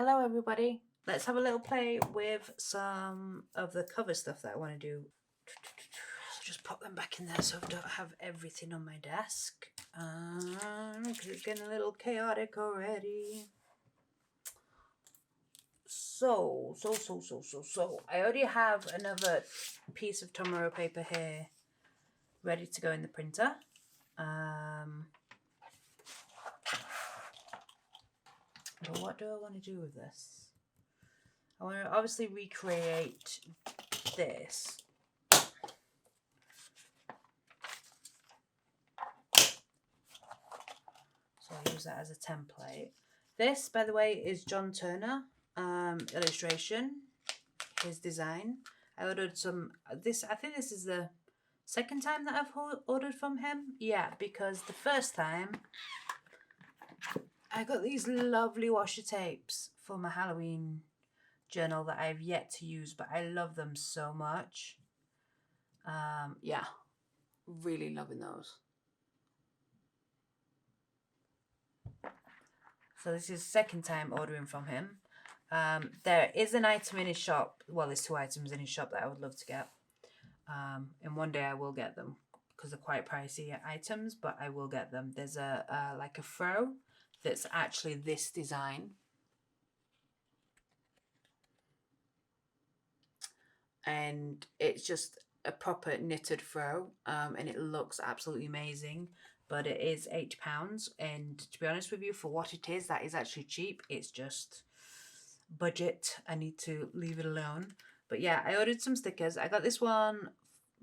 Hello everybody. Let's have a little play with some of the cover stuff that I want to do. So just pop them back in there so I don't have everything on my desk. Because it's getting a little chaotic already. So. I already have another piece of Tomorrow paper here ready to go in the printer. But what do I want to do with this? I want to obviously recreate this. So I'll use that as a template. This, by the way, is John Turner illustration, his design. I ordered some, I think this is the second time that I've ordered from him. Yeah, because the first time I got these lovely washi tapes for my Halloween journal that I've yet to use, but I love them so much. Yeah, really loving those. So this is second time ordering from him. There is an item in his shop. Well, there's two items in his shop that I would love to get. And one day I will get them because they're quite pricey items, but I will get them. There's like a fro that's actually this design. And it's just a proper knitted fro, and it looks absolutely amazing. But it is £8, and to be honest with you, for what it is, that is actually cheap. It's just budget. I need to leave it alone. But yeah, I ordered some stickers. I got this one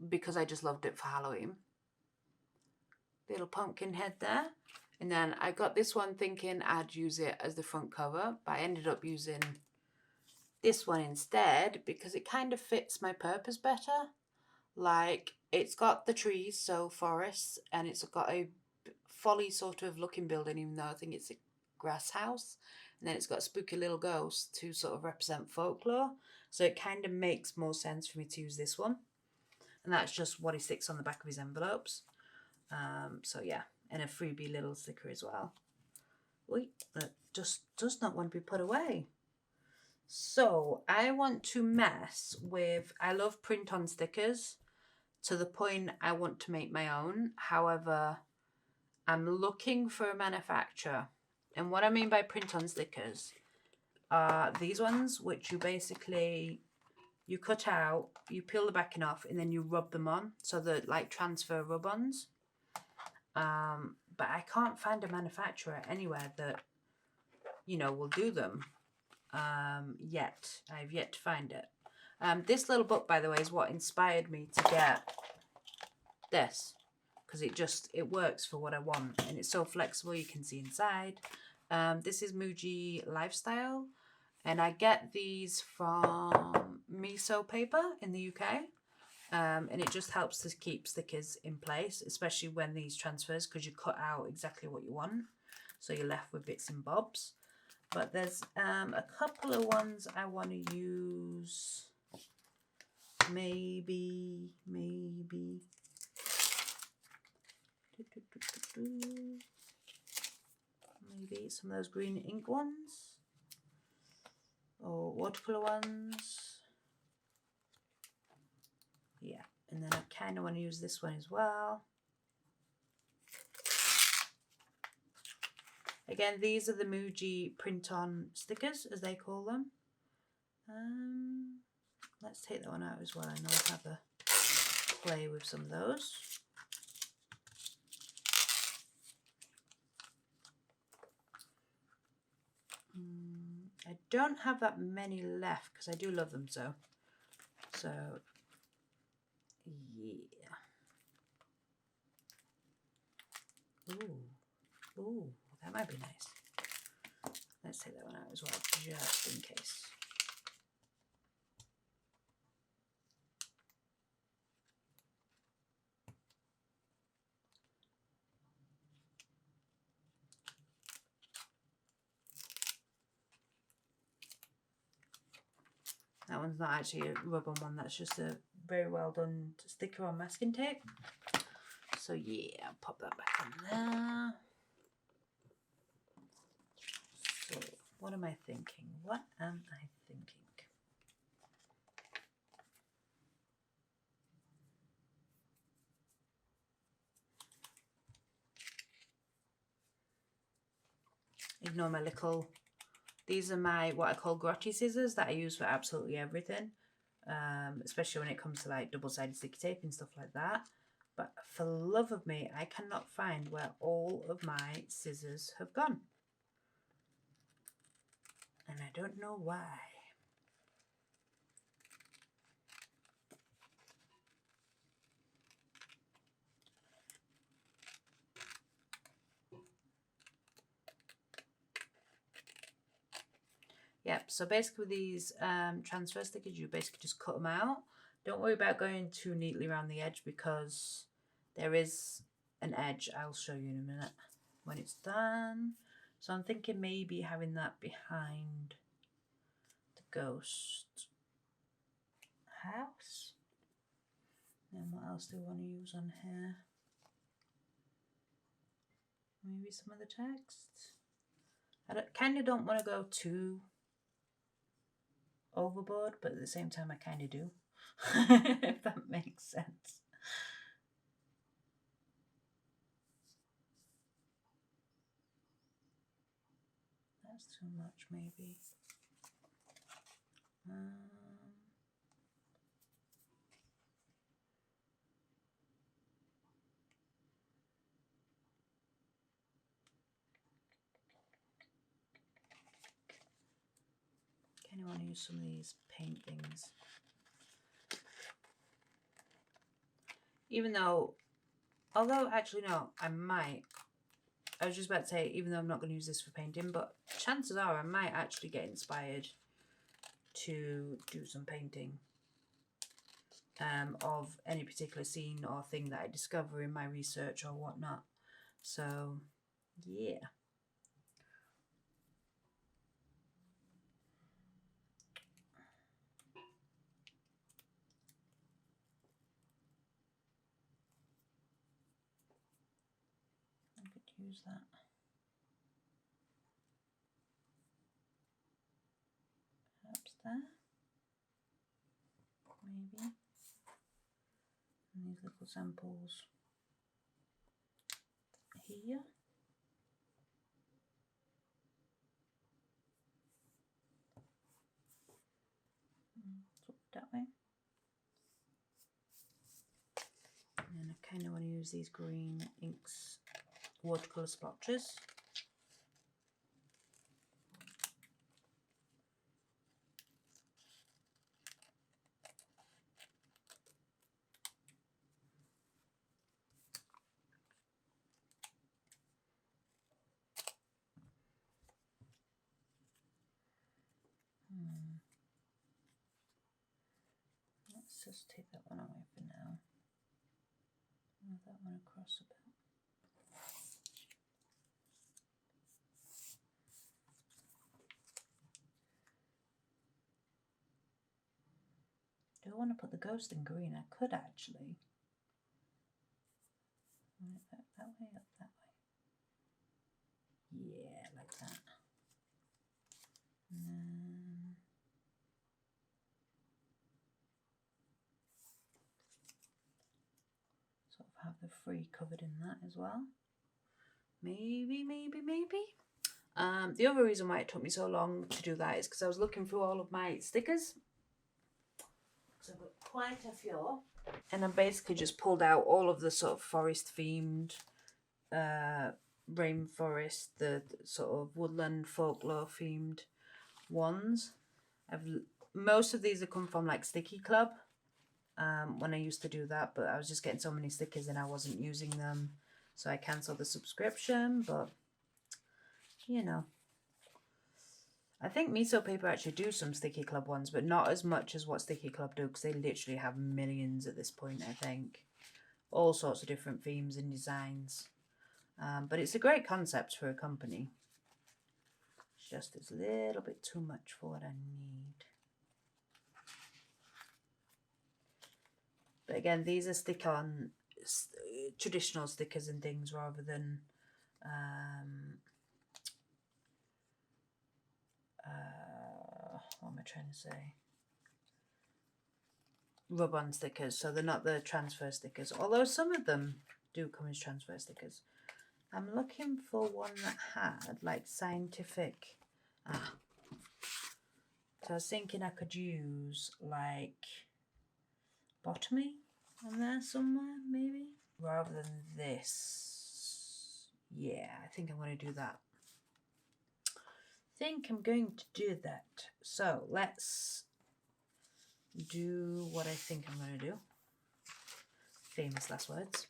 because I just loved it for Halloween. Little pumpkin head there. And then I got this one thinking I'd use it as the front cover, but I ended up using this one instead because it kind of fits my purpose better. Like, it's got the trees, so forests, and it's got a folly sort of looking building, even though I think it's a grass house. And then it's got a spooky little ghost to sort of represent folklore. So it kind of makes more sense for me to use this one. And that's just what he sticks on the back of his envelopes. So yeah, and a freebie little sticker as well. Wait, that just does not want to be put away. So I want to mess with, I love print on stickers to the point I want to make my own. However, I'm looking for a manufacturer. And what I mean by print on stickers are these ones, which you basically, you cut out, you peel the backing off, and then you rub them on. So they're like transfer rub-ons. But I can't find a manufacturer anywhere that, you know, will do them. Yet. I've yet to find it. This little book, by the way, is what inspired me to get this, because it works for what I want, and it's so flexible. You can see inside. This is Muji Lifestyle, and I get these from Miso Paper in the UK, and it just helps to keep stickers in place, especially when these transfers, because you cut out exactly what you want, so you're left with bits and bobs. But there's a couple of ones I want to use. Maybe some of those green ink ones or watercolor ones. Yeah, and then I kind of want to use this one as well. Again, these are the Muji print-on stickers, as they call them. Let's take that one out as well. I know I'll have a play with some of those. I don't have that many left because I do love them so. So, yeah. Ooh, that might be nice. Let's take that one out as well, just in case. That one's not actually a rub-on one, that's just a very well done sticker on masking tape. So yeah, I'll pop that back on there. So What am I thinking? What am I thinking? Ignore my little, these are my, what I call grotty scissors that I use for absolutely everything. Especially when it comes to like double-sided sticky tape and stuff like that. But for the love of me, I cannot find where all of my scissors have gone. And I don't know why. Yep, so basically with these transfer stickers, you basically just cut them out. Don't worry about going too neatly around the edge because there is an edge. I'll show you in a minute when it's done. So I'm thinking maybe having that behind the ghost house. And what else do we want to use on here? Maybe some of the text. I kind of don't want to go too overboard, but at the same time I kind of do. If that makes sense. That's too much, maybe. Kind of want to use some of these paint things. Even though, although actually no, I might. I was just about to say, even though I'm not going to use this for painting, but chances are I might actually get inspired to do some painting of any particular scene or thing that I discover in my research or whatnot. So, yeah. I could use that. Perhaps there. Maybe. And these little samples here. That way. And I kind of want to use these green inks, watercolour splotches. Let's just take that one away for now. Move that one across a bit. Do I want to put the ghost in green? I could actually. That way, up that way. Yeah, like that. And then sort of have the free covered in that as well. Maybe. The other reason why it took me so long to do that is because I was looking through all of my stickers. So I've got quite a few. And I basically just pulled out all of the sort of forest themed, rainforest, the sort of woodland folklore themed ones. Most of these have come from like Sticky Club when I used to do that, but I was just getting so many stickers and I wasn't using them, so I cancelled the subscription. But you know, I think Miso Paper actually do some Sticky Club ones, but not as much as what Sticky Club do, because they literally have millions at this point, I think. All sorts of different themes and designs. But it's a great concept for a company. It's just it's a little bit too much for what I need. But again, these are stick-on traditional stickers and things rather than trying to say? Rub-on stickers, so they're not the transfer stickers, although some of them do come as transfer stickers. I'm looking for one that had like scientific. So I was thinking I could use like botany on there somewhere, maybe, rather than this. Yeah, I think I'm going to do that. I think I'm going to do that. So let's do what I think I'm going to do. Famous last words.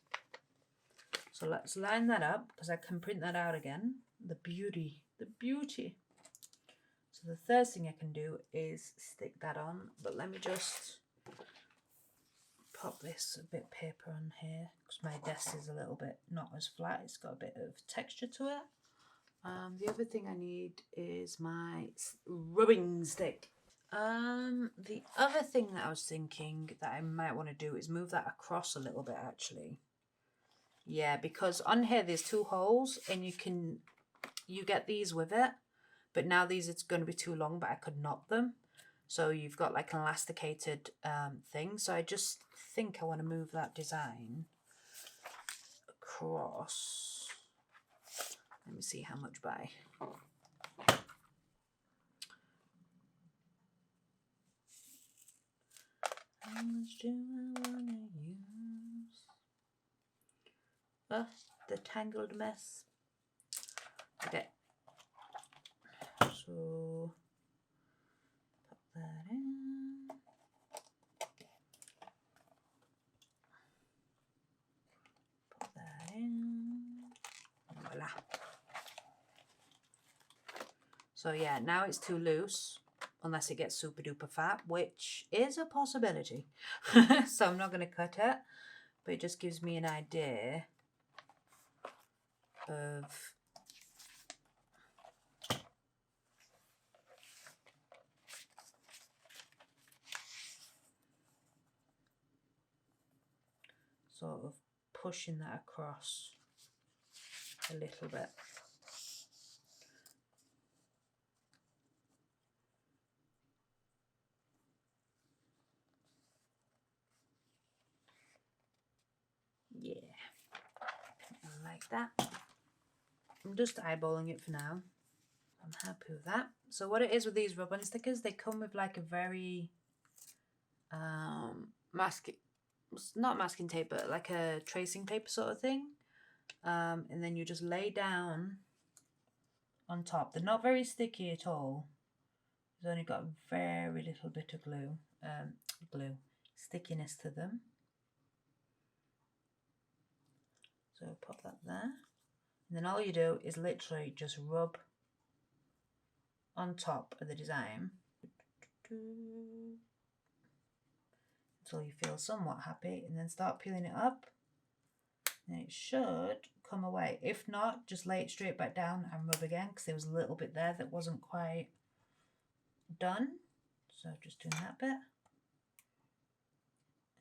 So let's line that up because I can print that out again. The beauty, the beauty. So the first thing I can do is stick that on, but let me just pop this a bit of paper on here because my desk is a little bit not as flat. It's got a bit of texture to it. The other thing I need is my rubbing stick. The other thing that I was thinking that I might want to do is move that across a little bit actually. Yeah, because on here there's 2 holes and you get these with it, but now these it's going to be too long, but I could knot them. So you've got like an elasticated thing. So I just think I want to move that design across. Let me see how much by. How much do I want to use? The tangled mess. Okay. So put that in. Put that in. Voila. So yeah, now it's too loose unless it gets super duper fat, which is a possibility. So I'm not going to cut it, but it just gives me an idea of sort of pushing that across a little bit. Yeah, like that. I'm just eyeballing it for now. I'm happy with that. So what it is with these rub-on stickers, they come with like a very not masking tape, but like a tracing paper sort of thing. And then you just lay down on top. They're not very sticky at all. They've only got a very little bit of stickiness to them. So pop that there. And then all you do is literally just rub on top of the design until you feel somewhat happy, and then start peeling it up, and it should come away. If not, just lay it straight back down and rub again, because there was a little bit there that wasn't quite done. So just doing that bit,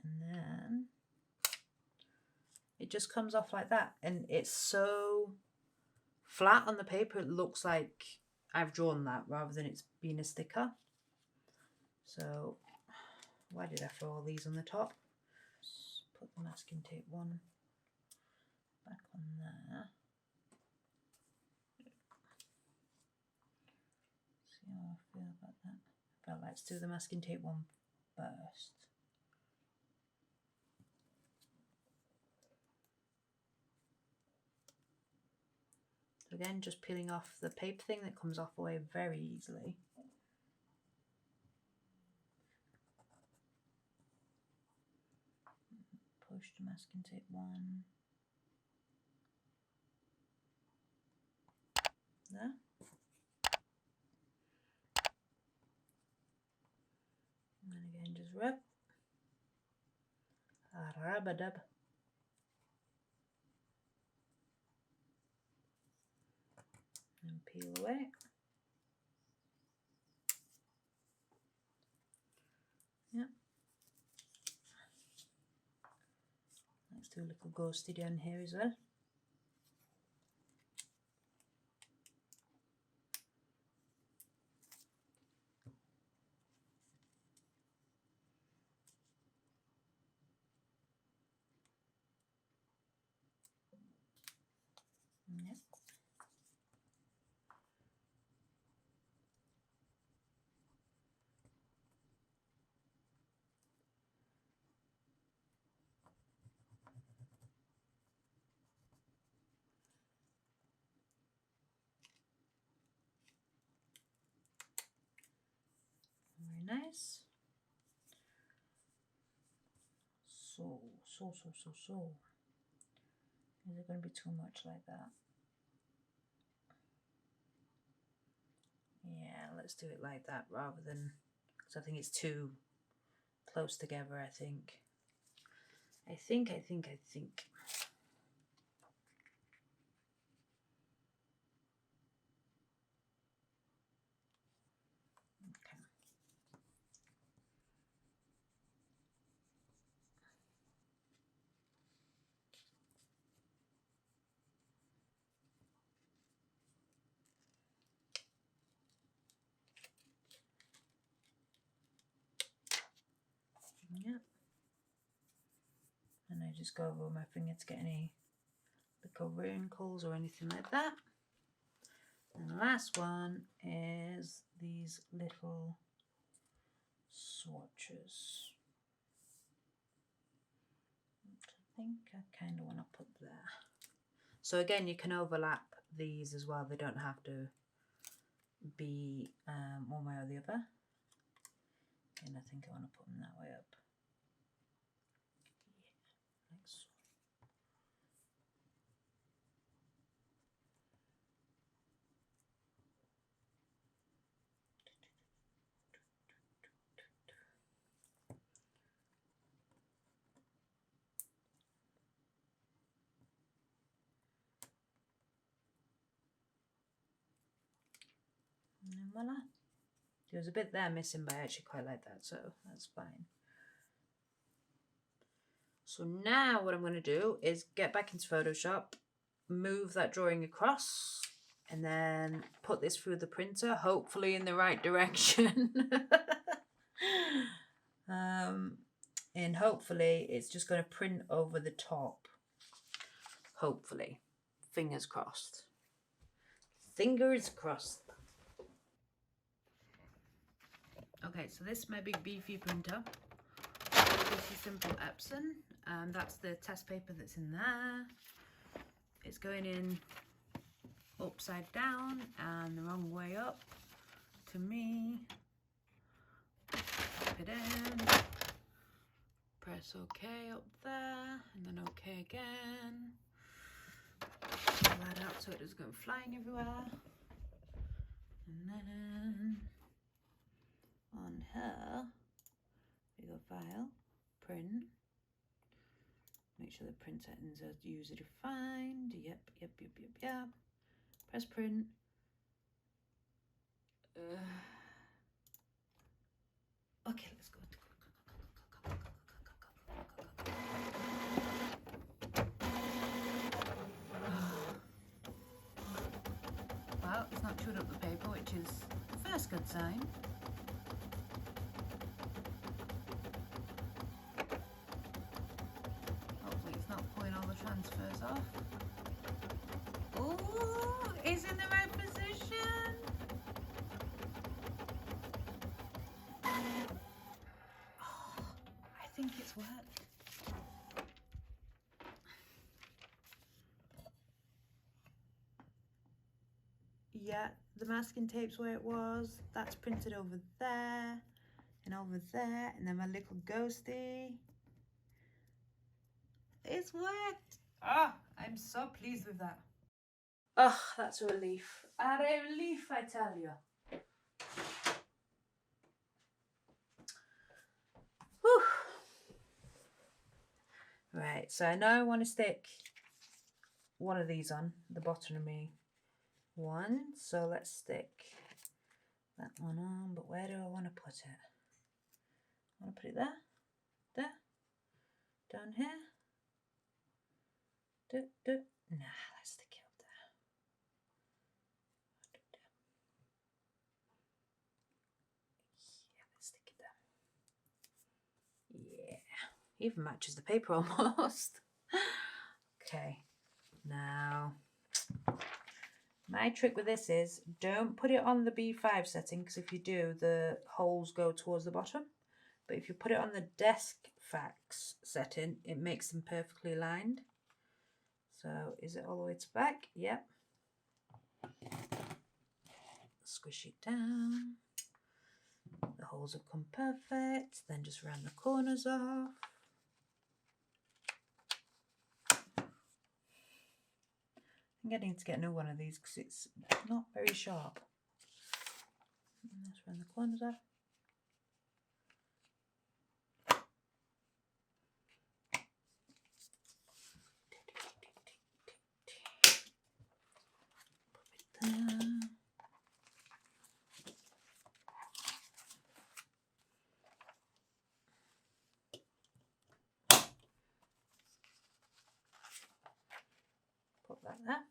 and then it just comes off like that, and it's so flat on the paper it looks like I've drawn that rather than it's being a sticker. So why did I throw all these on the top? Just put the masking tape one back on there. See how I feel about that. But let's do the masking tape one first. So again, just peeling off the paper thing that comes off away very easily. Push the masking tape one. There. And then again, just rub. Rub-a-dub. And peel away. Yep. Let's do a little ghosty down here as well. Yep. Very nice. So. Is it going to be too much like that? Yeah, let's do it like that rather than, because I think it's too close together, I think. I think. Okay. Yep. And I just go over my finger to get any little wrinkles or anything like that. And the last one is these little swatches. I think I kind of want to put there. So again, you can overlap these as well. They don't have to be one way or the other. And I think I want to put them that way up. Yeah, like so. And then voila. There was a bit there missing, but I actually quite like that, so that's fine. So now what I'm going to do is get back into Photoshop, move that drawing across, and then put this through the printer, hopefully in the right direction. And hopefully it's just going to print over the top. Hopefully. Fingers crossed. Fingers crossed. Okay, so this is my big beefy printer. This is Simple Epson. That's the test paper that's in there. It's going in upside down and the wrong way up to me. Pop it in. Press OK up there and then OK again. Pull that out so it doesn't go flying everywhere. And then on here we go File, Print. Make sure the print settings are user defined. Yep. Press print. Okay, let's go. Well, it's not chewed up the paper, which is the first good sign. Hopefully it's not pulling all the transfers off. Oh, it's in the right position. Oh, I think it's worked. Yeah, the masking tape's where it was. That's printed over there and over there, and then my little ghosty. It's worked. Oh, I'm so pleased with that. Oh, that's a relief. A relief, I tell you. Whew. Right, so I know I want to stick one of these on the bottom of me one, so let's stick that one on, but where do I want to put it? I want to put it there, down here. Nah, let's stick it up there. Yeah, let's stick it there. Yeah, even matches the paper almost. Okay, now My trick with this is don't put it on the B5 setting, because if you do, the holes go towards the bottom. But if you put it on the desk fax setting, it makes them perfectly aligned. So is it all the way to the back? Yep. Squish it down. The holes have come perfect. Then just round the corners off. I'm getting to get a new one of these because it's not very sharp. Let's round the corners off. Pop it there. Put that there.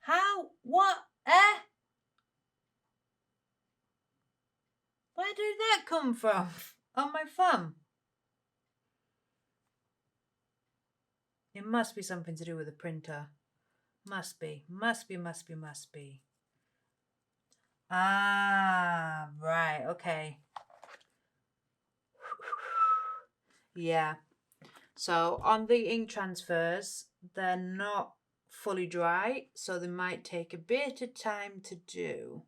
How? What? Where did that come from? On my thumb? It must be something to do with the printer. Must be. Ah, right, okay. Yeah. So on the ink transfers, they're not fully dry, so they might take a bit of time to do.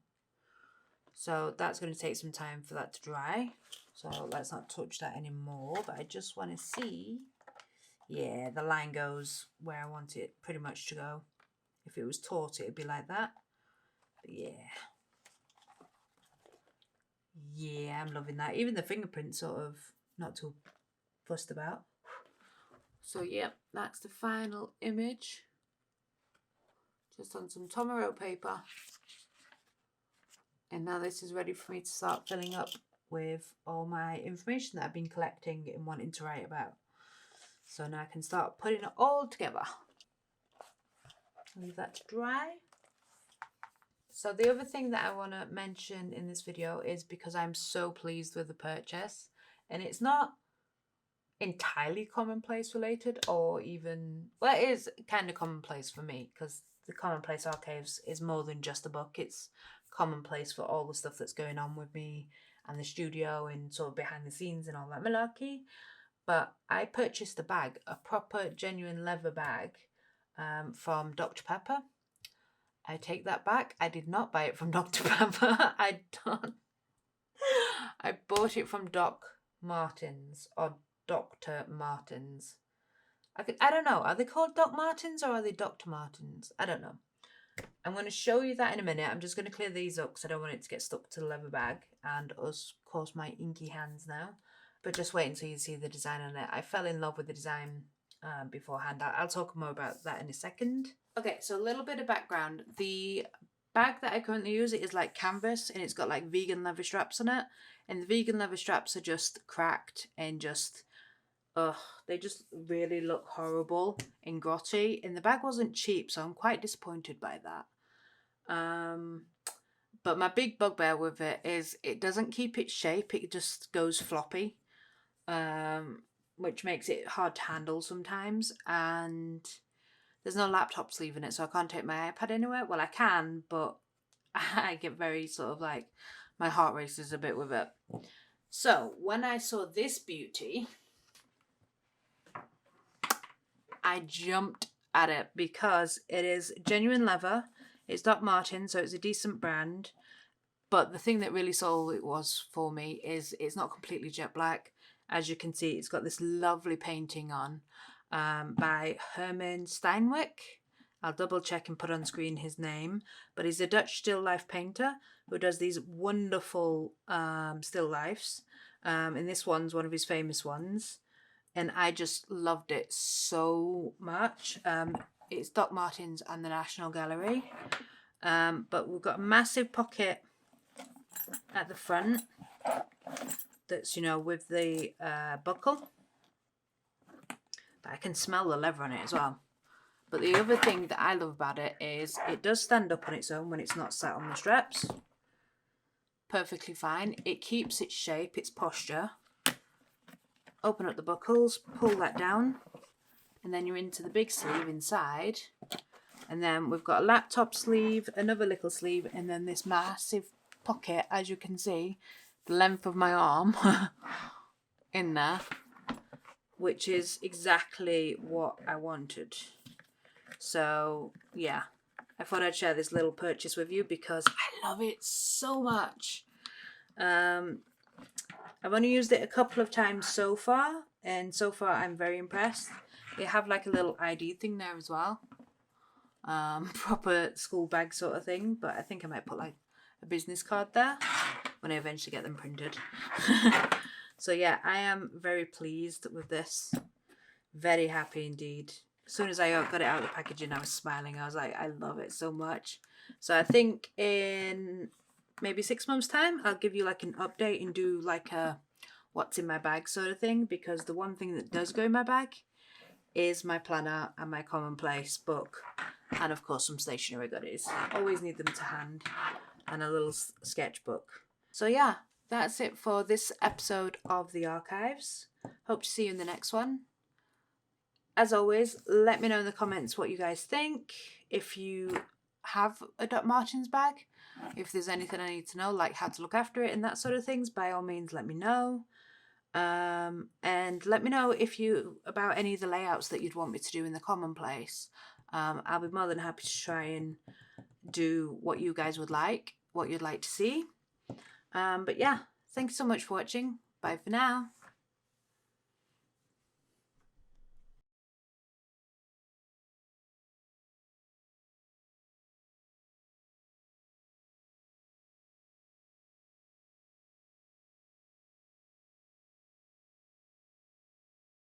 So that's going to take some time for that to dry. So let's not touch that anymore, but I just want to see. Yeah, the line goes where I want it pretty much to go. If it was taut, it'd be like that. But yeah. Yeah, I'm loving that. Even the fingerprint sort of not too fussed about. So yeah, that's the final image. Just on some Tomorrow paper. And now this is ready for me to start filling up with all my information that I've been collecting and wanting to write about. So now I can start putting it all together. Leave that to dry. So the other thing that I want to mention in this video is because I'm so pleased with the purchase, and it's not entirely commonplace related, or even, well, it is kind of commonplace for me because the Commonplace Archives is more than just a book. It's commonplace for all the stuff that's going on with me and the studio and sort of behind the scenes and all that malarkey. But I purchased a bag, a proper genuine leather bag from Dr. Pepper. I take that back. I did not buy it from Dr. Pepper. I bought it from Doc Martens or Dr. Martens. I don't know. Are they called Doc Martens or are they Dr. Martens? I don't know. I'm going to show you that in a minute. I'm just going to clear these up because I don't want it to get stuck to the leather bag and us, of course, my inky hands now. But just wait until you see the design on it. I fell in love with the design beforehand. I'll talk more about that in a second. Okay, so a little bit of background. The bag that I currently use, it is like canvas and it's got like vegan leather straps on it. And the vegan leather straps are just cracked and just, they just really look horrible and grotty. And the bag wasn't cheap, so I'm quite disappointed by that. But my big bugbear with it is it doesn't keep its shape. It just goes floppy, which makes it hard to handle sometimes. And there's no laptop sleeve in it, so I can't take my iPad anywhere. Well, I can, but I get very sort of like, my heart races a bit with it. So when I saw this beauty, I jumped at it because it is genuine leather. It's Doc Martens, so it's a decent brand. But the thing that really sold it was for me is it's not completely jet black. As you can see, it's got this lovely painting on by Herman Steinweg. I'll double check and put on screen his name. But he's a Dutch still life painter who does these wonderful still lifes. And this one's one of his famous ones. And I just loved it so much. It's Doc Martens and the National Gallery. But we've got a massive pocket at the front that's, you know, with the buckle. But I can smell the leather on it as well. But the other thing that I love about it is it does stand up on its own when it's not sat on the straps. Perfectly fine. It keeps its shape, its posture. Open up the buckles, pull that down, and then you're into the big sleeve inside, And then we've got a laptop sleeve, another little sleeve, and then this massive pocket, as you can see, the length of my arm in there, which is exactly what I wanted. So yeah, I thought I'd share this little purchase with you because I love it so much. I've only used it a couple of times so far, and so far I'm very impressed. They have like a little ID thing there as well. Proper school bag sort of thing, but I think I might put like a business card there when I eventually get them printed. So yeah, I am very pleased with this. Very happy indeed. As soon as I got it out of the packaging, I was smiling. I was like, I love it so much. So I think in maybe 6 months' time, I'll give you like an update and do like a what's in my bag sort of thing, because the one thing that does go in my bag is my planner and my commonplace book, and of course some stationery goodies. Always need them to hand, and a little sketchbook. So yeah, that's it for this episode of the Archives. Hope to see you in the next one. As always, let me know in the comments what you guys think. If you have a Doc Martens bag, if there's anything I need to know, like how to look after it and that sort of things, by all means let me know. And let me know about any of the layouts that you'd want me to do in the commonplace. I'll be more than happy to try and do what you guys would like, what you'd like to see. But yeah, thanks so much for watching. Bye for now.